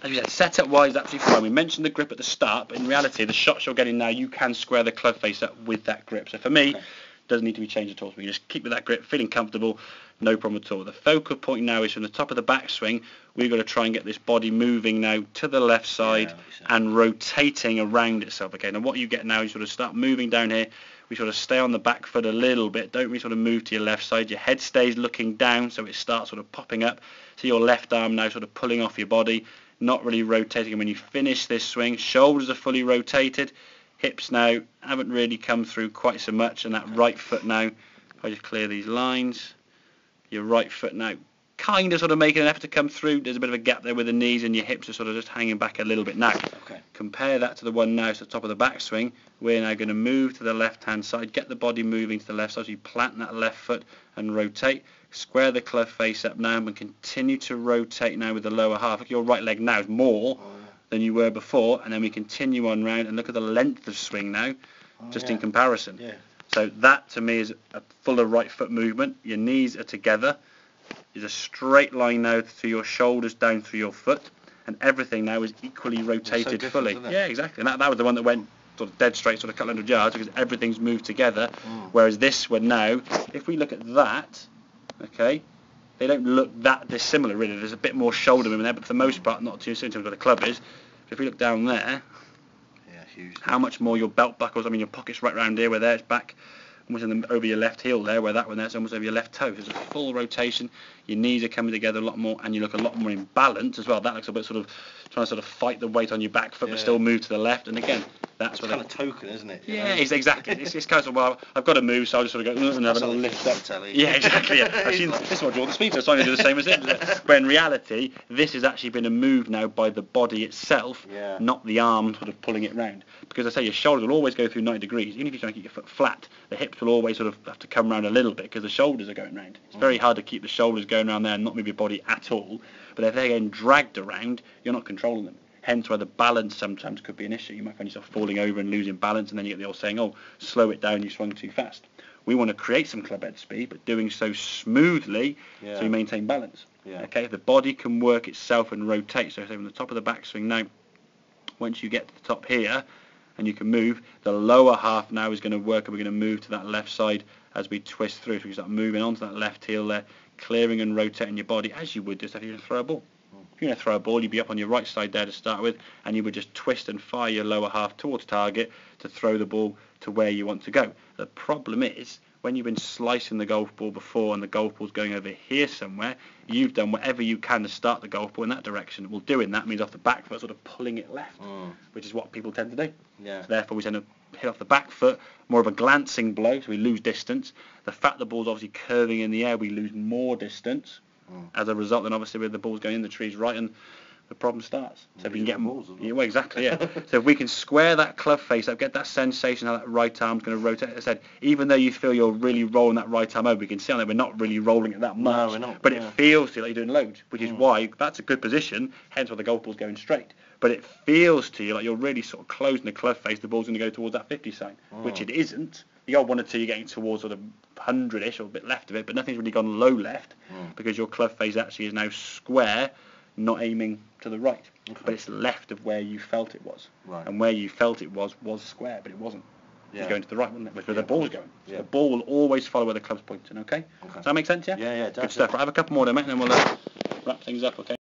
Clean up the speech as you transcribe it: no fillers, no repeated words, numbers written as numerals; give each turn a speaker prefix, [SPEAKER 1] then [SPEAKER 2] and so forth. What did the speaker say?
[SPEAKER 1] as we said, setup wise, absolutely fine. We mentioned the grip at the start, but in reality, the shots you're getting now, you can square the club face up with that grip. So for me, doesn't need to be changed at all. So we just keep with that grip, feeling comfortable, no problem at all. The focal point now is from the top of the backswing. We've got to try and get this body moving now to the left side and rotating around itself again. And what you get now is sort of start moving down here. We sort of stay on the back foot a little bit. Don't really sort of move to your left side. Your head stays looking down, so it starts sort of popping up. So your left arm now sort of pulling off your body, not really rotating. And when you finish this swing, shoulders are fully rotated. Hips now haven't really come through quite so much, and that right foot now, if I just clear these lines, your right foot now kind of sort of making an effort to come through. There's a bit of a gap there with the knees, and your hips are sort of just hanging back a little bit now. Compare that to the one now, so the top of the backswing. We're now going to move to the left-hand side, get the body moving to the left side, so you plant that left foot and rotate. Square the club face up now, and continue to rotate now with the lower half. Look, your right leg now is more than you were before, and then we continue on round and look at the length of swing now, in comparison. So that to me is a fuller right foot movement. Your knees are together. There's a straight line now through your shoulders down through your foot, and everything now is equally rotated fully. Yeah, exactly. And that was the one that went sort of dead straight, sort of a couple hundred yards, because everything's moved together. Whereas this one now, if we look at that, okay, they don't look that dissimilar really. There's a bit more shoulder movement there, but for the most part not too similar to what the club is. But if we look down there, how much more your belt buckles, I mean your pocket's right round here where there it's back almost over your left heel there, where that one there's almost over your left toe. There's a full rotation, your knees are coming together a lot more, and you look a lot more in balance as well. That looks a bit sort of trying to sort of fight the weight on your back foot but still move to the left, and again that's what
[SPEAKER 2] kind of token, isn't it?
[SPEAKER 1] Yeah, exactly. It's kind of, well, I've got to move, so I'll just sort of go and have a little lift up. Yeah, exactly. Yeah. Actually, this is what Jordan Speed does, so I'm going to do the same as him. But in reality, this has actually been a move now by the body itself, not the arm sort of pulling it round. Because I say your shoulders will always go through 90 degrees. Even if you try and keep your foot flat, the hips will always sort of have to come round a little bit because the shoulders are going round. It's very hard to keep the shoulders going around there and not move your body at all. But if they're getting dragged around, you're not controlling them. Hence why the balance sometimes could be an issue. You might find yourself falling over and losing balance, and then you get the old saying, oh, slow it down, you swung too fast. We want to create some club head speed, but doing so smoothly so you maintain balance. Okay, the body can work itself and rotate. So say from the top of the backswing now, once you get to the top here, and you can move, the lower half now is going to work, and we're going to move to that left side as we twist through. So we start moving onto that left heel there, clearing and rotating your body as you would just if you were to throw a ball. If you're going to throw a ball, you'd be up on your right side there to start with, and you would just twist and fire your lower half towards target to throw the ball to where you want to go. The problem is, when you've been slicing the golf ball before and the golf ball's going over here somewhere, you've done whatever you can to start the golf ball in that direction. Well, doing that means off the back foot, sort of pulling it left, which is what people tend to do. So therefore, we tend to hit off the back foot, more of a glancing blow, so we lose distance. The fact the ball's obviously curving in the air, we lose more distance. As a result, then obviously with the balls going in the trees right, and the problem starts. So if we can get more, well, exactly, so if we can square that club face up, get that sensation how that right arm's going to rotate. As I said, even though you feel you're really rolling that right arm over, we can see on there we're not really rolling it that much.
[SPEAKER 2] No, we're not.
[SPEAKER 1] But it feels to you like you're doing loads, which is why that's a good position. Hence why the golf ball's going straight. But it feels to you like you're really sort of closing the club face. The ball's going to go towards that 50 sign, which it isn't. The odd 1 or 2 you're getting towards sort of 100ish or a bit left of it, but nothing's really gone low left because your club face actually is now square, not aiming to the right, but it's left of where you felt it was, and where you felt it was square, but it wasn't. It was going to the right, wasn't it? Which where the ball's going. So the ball will always follow where the club's pointing. Okay. Does that make sense? Yeah.
[SPEAKER 2] Yeah.
[SPEAKER 1] Good stuff. Right, I have a couple more, then, mate, and then we'll wrap things up. Okay.